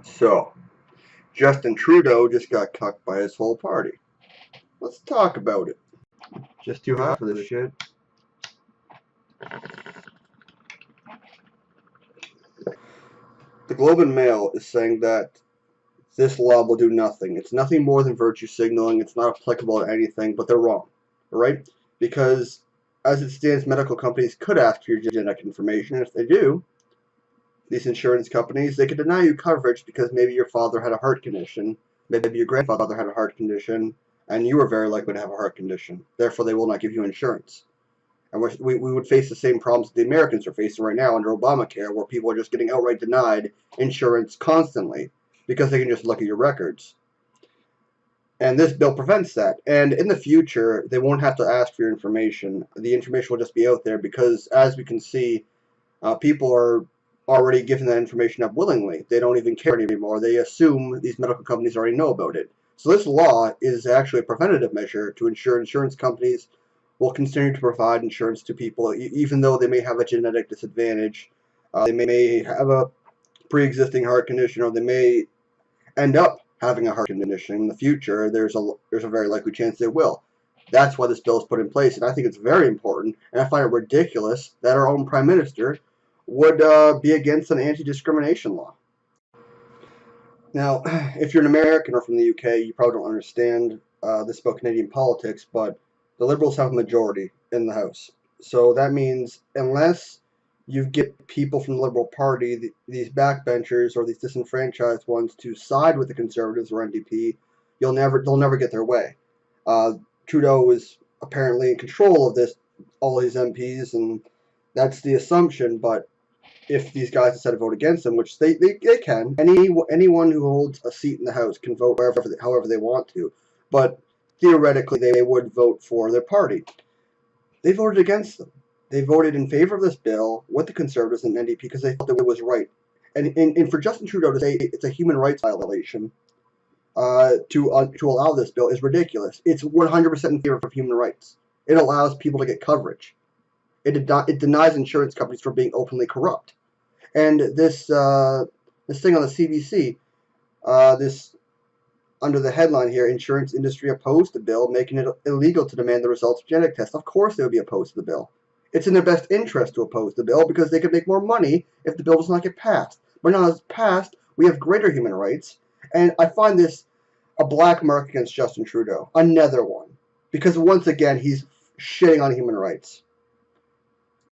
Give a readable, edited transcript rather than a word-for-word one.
So, Justin Trudeau just got cucked by his whole party. Let's talk about it. Just too hot for this shit. The Globe and Mail is saying that this law will do nothing. It's nothing more than virtue signaling. It's not applicable to anything, but they're wrong, right? Because as it stands, medical companies could ask for your genetic information. And if they do, these insurance companies, they could deny you coverage because maybe your father had a heart condition, maybe your grandfather had a heart condition, and you are very likely to have a heart condition. Therefore, they will not give you insurance. And we would face the same problems that the Americans are facing right now under Obamacare, where people are just getting outright denied insurance constantly because they can just look at your records. And this bill prevents that. And in the future, they won't have to ask for your information. The information will just be out there because, as we can see, people are already giving that information up willingly. They don't even care anymore. They assume these medical companies already know about it. So this law is actually a preventative measure to ensure insurance companies will continue to provide insurance to people, even though they may have a genetic disadvantage. They may have a pre-existing heart condition, or they may end up having a heart condition in the future. There's a very likely chance they will. That's why this bill is put in place, and I think it's very important, and I find it ridiculous that our own Prime Minister would be against an anti-discrimination law. Now, if you're an American or from the UK, you probably don't understand this about Canadian politics, but the Liberals have a majority in the House. So that means unless you get people from the Liberal Party, these backbenchers or these disenfranchised ones, to side with the Conservatives or NDP, they'll never get their way. Trudeau is apparently in control of this, all his MPs, and that's the assumption. But if these guys decide to vote against him, which they can, anyone who holds a seat in the House can vote however they want to, but theoretically they would vote for their party. They voted against them. They voted in favor of this bill with the Conservatives and NDP because they thought that it was right. And for Justin Trudeau to say it's a human rights violation to allow this bill is ridiculous. It's 100% in favor of human rights. It allows people to get coverage. It denies insurance companies from being openly corrupt. And this thing on the CBC, this under the headline here, insurance industry opposed the bill, making it illegal to demand the results of genetic tests. Of course they would be opposed to the bill. It's in their best interest to oppose the bill because they could make more money if the bill does not get passed. But now it's passed, we have greater human rights. And I find this a black mark against Justin Trudeau. Another one. Because once again, he's shitting on human rights.